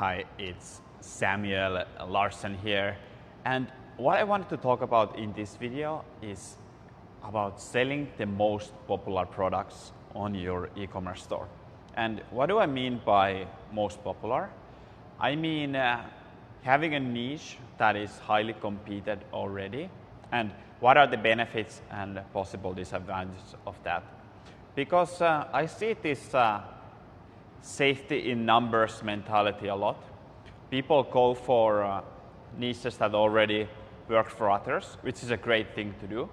Hi, it's Samuel Larsen here, and what I wanted to talk about in this video is about selling the most popular products on your e-commerce store. And what do I mean by most popular? I mean having a niche that is highly competed already, and what are the benefits and possible disadvantages of that? Because I see this safety in numbers mentality a lot. People go for niches that already work for others, which is a great thing to do.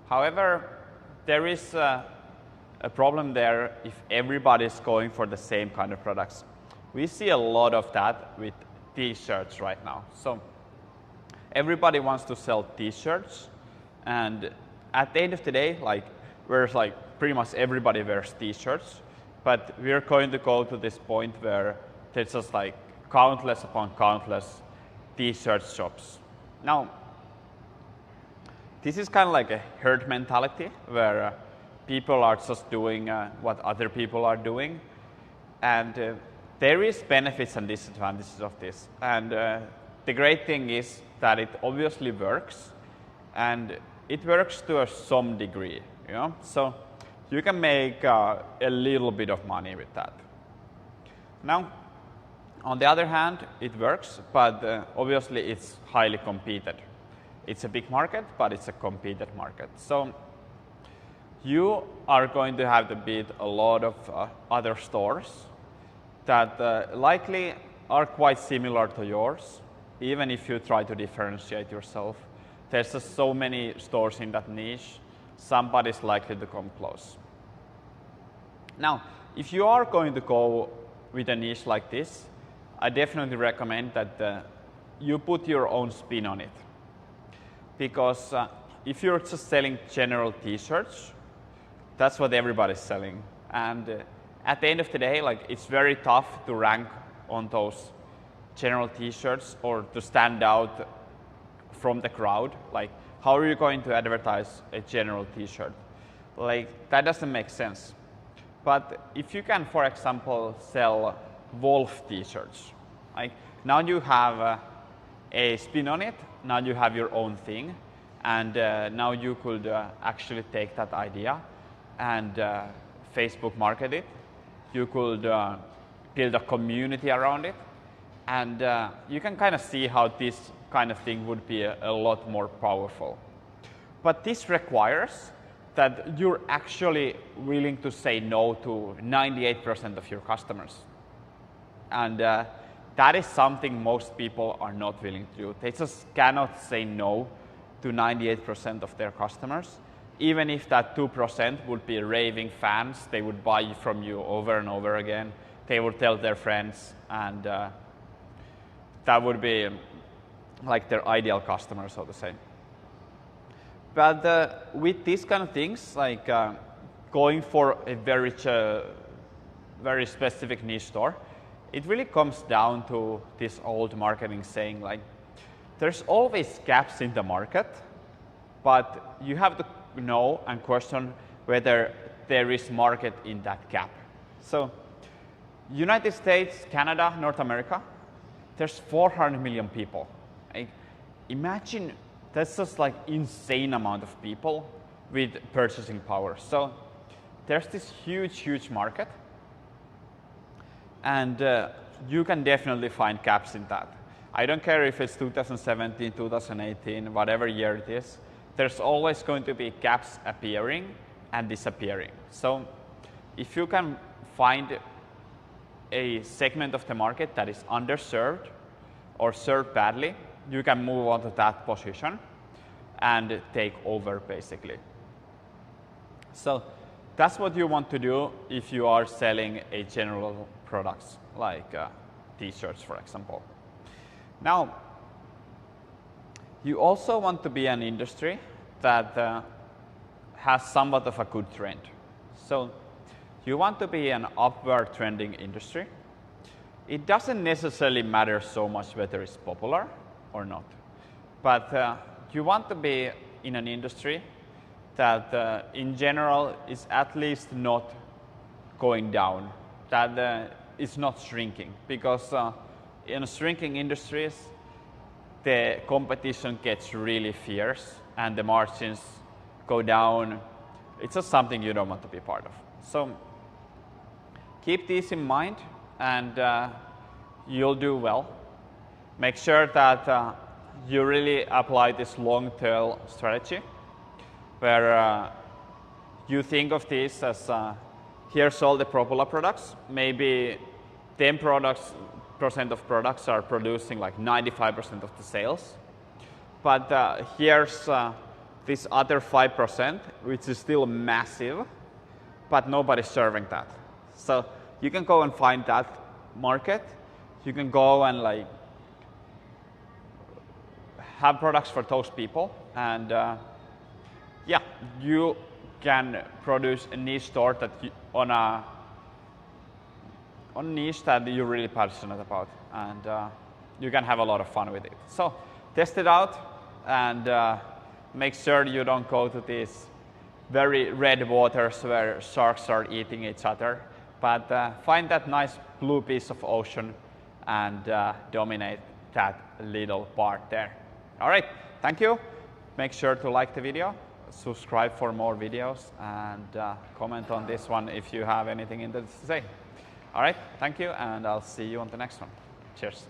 However, there is a problem there if everybody's going for the same kind of products. We see a lot of that with t-shirts right now. So everybody wants to sell t-shirts, and at the end of the day, pretty much everybody wears t-shirts, but we're going to go to this point where there's just like countless upon countless t-shirt shops. Now, this is kind of like a herd mentality where people are just doing what other people are doing, and there is benefits and disadvantages of this. And the great thing is that it obviously works, and it works to some degree, you know. So you can make a little bit of money with that. Now, on the other hand, it works, but obviously it's highly competed. It's a big market, but it's a competed market. So you are going to have to beat a lot of other stores that likely are quite similar to yours, even if you try to differentiate yourself. There's just so many stores in that niche, somebody's likely to come close. Now, if you are going to go with a niche like this, I definitely recommend that you put your own spin on it. Because if you're just selling general t-shirts, that's what everybody's selling. And at the end of the day, it's very tough to rank on those general t-shirts or to stand out from the crowd. Like, how are you going to advertise a general t-shirt? That doesn't make sense. But if you can, for example, sell wolf t-shirts, now you have a spin on it, now you have your own thing, and now you could actually take that idea and Facebook market it. You could build a community around it, and you can kind of see how this kind of thing would be a lot more powerful. But this requires that you're actually willing to say no to 98% of your customers. And that is something most people are not willing to do. They just cannot say no to 98% of their customers. Even if that 2% would be raving fans, they would buy from you over and over again. They would tell their friends, and that would be like their ideal customer, so to say. But with these kind of things, like going for a very specific niche store, it really comes down to this old marketing saying, like, there's always gaps in the market, but you have to know and question whether there is market in that gap. So United States, Canada, North America, there's 400 million people. Imagine that's just like insane amount of people with purchasing power. So there's this huge market, and you can definitely find gaps in that. I don't care if it's 2017, 2018, whatever year it is, there's always going to be gaps appearing and disappearing. So if you can find a segment of the market that is underserved or served badly, you can move on to that position and take over, basically. So that's what you want to do if you are selling a general products like t-shirts, for example. Now, you also want to be an industry that has somewhat of a good trend. So you want to be an upward trending industry. It doesn't necessarily matter so much whether it's popular or not, but you want to be in an industry that in general is at least not going down, that is not shrinking, because in shrinking industries, the competition gets really fierce and the margins go down. It's just something you don't want to be part of. So keep these in mind and you'll do well. Make sure that you really apply this long-tail strategy where you think of this as here's all the popular products. Maybe 10% of products are producing like 95% of the sales. But here's this other 5%, which is still massive, but nobody's serving that. So you can go and find that market. You can go and like have products for those people, and yeah, you can produce a niche store that on a niche that you're really passionate about, and you can have a lot of fun with it. So test it out and make sure you don't go to these very red waters where sharks are eating each other, but find that nice blue piece of ocean and dominate that little part there. All right, thank you. Make sure to like the video, subscribe for more videos, and comment on this one if you have anything interesting to say. All right, thank you, and I'll see you on the next one. Cheers.